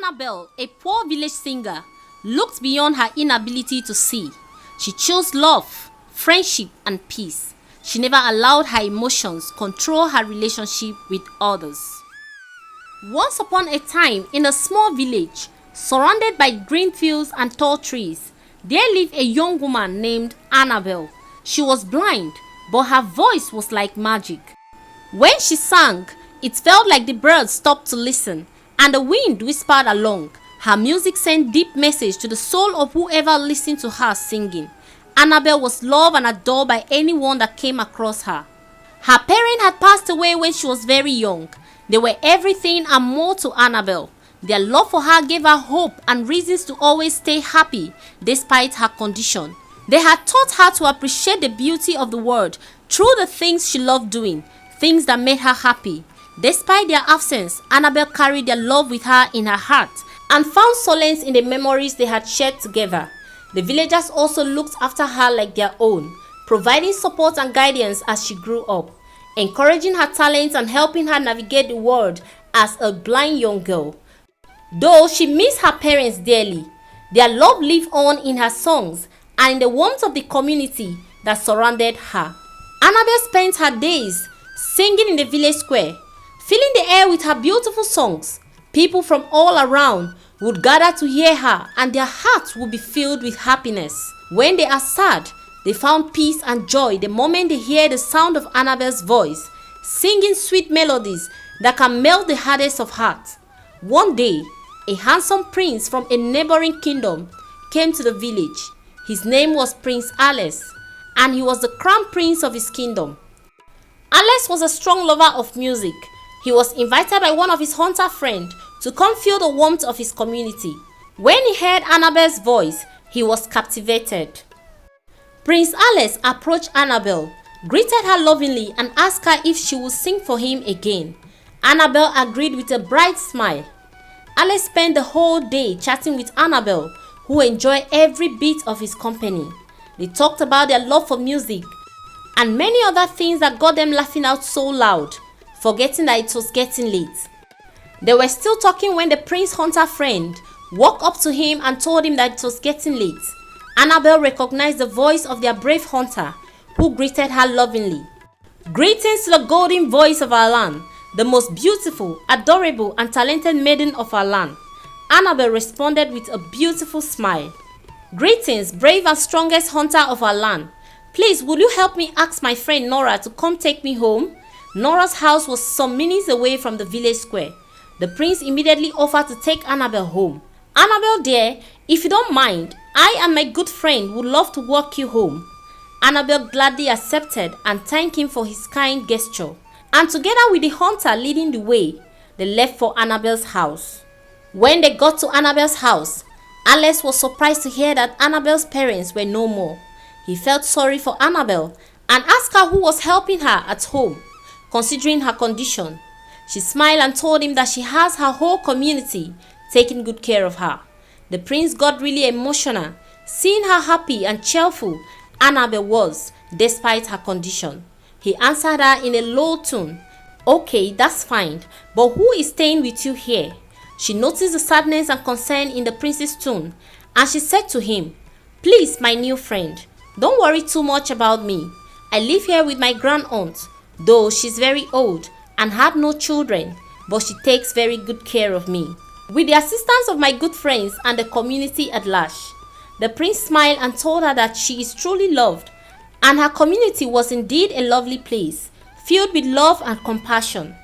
Annabelle, a poor village singer, looked beyond her inability to see. She chose love, friendship, and peace. She never allowed her emotions control her relationship with others. Once upon a time, in a small village, surrounded by green fields and tall trees, there lived a young woman named Annabelle. She was blind, but her voice was like magic. When she sang, it felt like the birds stopped to listen, and the wind whispered along. Her music sent deep message to the soul of whoever listened to her singing. Annabelle was loved and adored by anyone that came across her. Her parents had passed away when she was very young. They were everything and more to Annabelle. Their love for her gave her hope and reasons to always stay happy despite her condition. They had taught her to appreciate the beauty of the world through the things she loved doing, things that made her happy. Despite their absence, Annabelle carried their love with her in her heart and found solace in the memories they had shared together. The villagers also looked after her like their own, providing support and guidance as she grew up, encouraging her talents and helping her navigate the world as a blind young girl. Though she missed her parents dearly, their love lived on in her songs and in the warmth of the community that surrounded her. Annabelle spent her days singing in the village square, filling the air with her beautiful songs. People from all around would gather to hear her, and their hearts would be filled with happiness. When they are sad, they found peace and joy the moment they hear the sound of Annabelle's voice, singing sweet melodies that can melt the hardest of hearts. One day, a handsome prince from a neighboring kingdom came to the village. His name was Prince Alex, and he was the crown prince of his kingdom. Alex was a strong lover of music. He was invited by one of his hunter friends to come feel the warmth of his community. When he heard Annabelle's voice, he was captivated. Prince Alex approached Annabelle, greeted her lovingly, and asked her if she would sing for him again. Annabelle agreed with a bright smile. Alex spent the whole day chatting with Annabelle, who enjoyed every bit of his company. They talked about their love for music and many other things that got them laughing out so loud, forgetting that it was getting late. They were still talking when the prince hunter friend walked up to him and told him that it was getting late. Annabelle recognized the voice of their brave hunter, who greeted her lovingly. "Greetings to the golden voice of our land, the most beautiful, adorable, and talented maiden of our land." Annabelle responded with a beautiful smile. "Greetings, brave and strongest hunter of our land. Please, would you help me ask my friend Nora to come take me home?" Nora's house was some minutes away from the village square. The prince immediately offered to take Annabelle home. "Annabelle dear, if you don't mind, I and my good friend would love to walk you home." Annabelle gladly accepted and thanked him for his kind gesture. And together with the hunter leading the way, they left for Annabelle's house. When they got to Annabelle's house, Alex was surprised to hear that Annabelle's parents were no more. He felt sorry for Annabelle and asked her who was helping her at home, considering her condition. She smiled and told him that she has her whole community taking good care of her. The prince got really emotional, seeing how happy and cheerful Annabelle was despite her condition. He answered her in a low tone, "Okay, that's fine, but who is staying with you here?" She noticed the sadness and concern in the prince's tone, and she said to him, "Please, my new friend, don't worry too much about me. I live here with my grand-aunt, though she's very old and had no children, but she takes very good care of me, with the assistance of my good friends and the community at large." The prince smiled and told her that she is truly loved, and her community was indeed a lovely place, filled with love and compassion.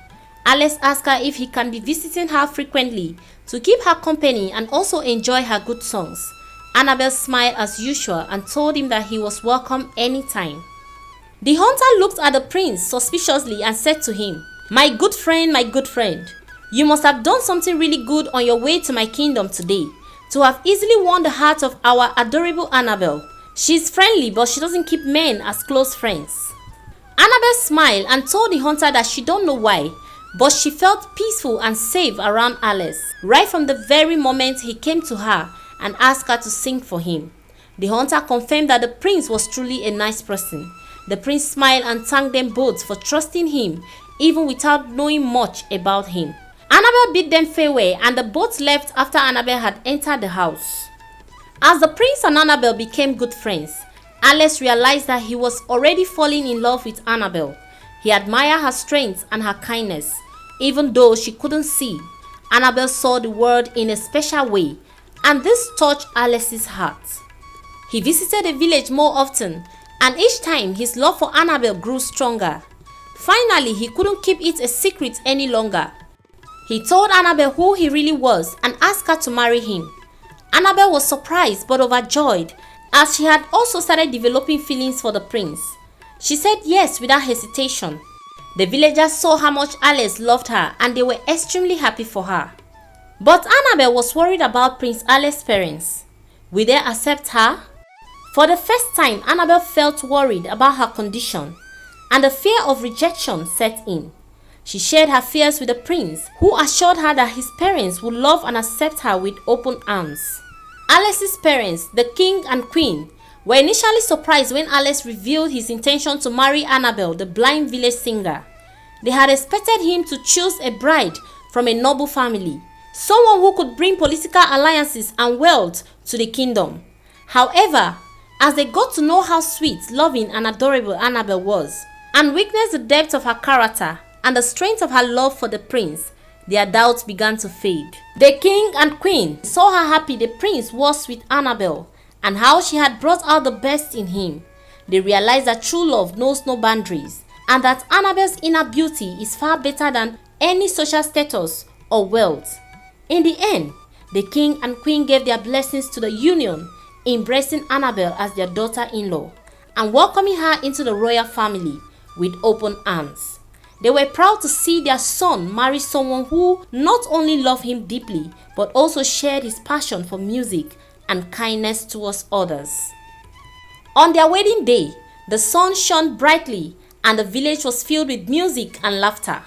Alex asked her if he can be visiting her frequently to keep her company and also enjoy her good songs. Annabelle smiled as usual and told him that he was welcome anytime. The hunter looked at the prince suspiciously and said to him, my good friend, you must have done something really good on your way to my kingdom today, to have easily won the heart of our adorable Annabelle. She's friendly, but she doesn't keep men as close friends." Annabelle smiled and told the hunter that she don't know why, but she felt peaceful and safe around Alex, right from the very moment he came to her and asked her to sing for him. The hunter confirmed that the prince was truly a nice person. The prince smiled and thanked them both for trusting him, even without knowing much about him. Annabel bid them farewell and the both left after Annabel had entered the house. As the prince and Annabel became good friends, Alex realized that he was already falling in love with Annabel. He admired her strength and her kindness. Even though she couldn't see, Annabel saw the world in a special way, and this touched Alex's heart. He visited the village more often, and each time his love for Annabel grew stronger. Finally, he couldn't keep it a secret any longer. He told Annabel who he really was and asked her to marry him. Annabel was surprised but overjoyed, as she had also started developing feelings for the prince. She said yes without hesitation. The villagers saw how much Alex loved her and they were extremely happy for her. But Annabel was worried about Prince Alex's parents. Will they accept her? For the first time, Annabel felt worried about her condition, and the fear of rejection set in. She shared her fears with the prince, who assured her that his parents would love and accept her with open arms. Alex's parents, the king and queen, were initially surprised when Alex revealed his intention to marry Annabel, the blind village singer. They had expected him to choose a bride from a noble family, someone who could bring political alliances and wealth to the kingdom. However, as they got to know how sweet, loving, and adorable Annabel was, and witnessed the depth of her character and the strength of her love for the prince, their doubts began to fade. The king and queen saw how happy the prince was with Annabel and how she had brought out the best in him. They realized that true love knows no boundaries and that Annabel's inner beauty is far better than any social status or wealth. In the end, the king and queen gave their blessings to the union, embracing Annabel as their daughter-in-law and welcoming her into the royal family with open arms. They were proud to see their son marry someone who not only loved him deeply, but also shared his passion for music and kindness towards others. On their wedding day, the sun shone brightly and the village was filled with music and laughter.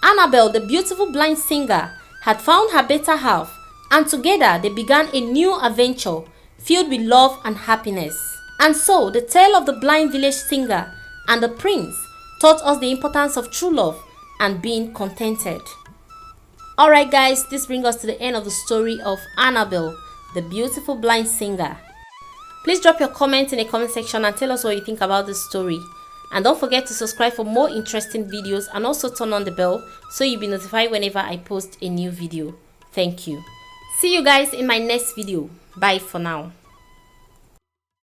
Annabel, the beautiful blind singer, had found her better half, and together they began a new adventure filled with love and happiness. And so, the tale of the blind village singer and the prince taught us the importance of true love and being contented. Alright guys, this brings us to the end of the story of Annabel, the beautiful blind singer. Please drop your comments in the comment section and tell us what you think about this story. And don't forget to subscribe for more interesting videos and also turn on the bell so you'll be notified whenever I post a new video. Thank you. See you guys in my next video. Bye for now.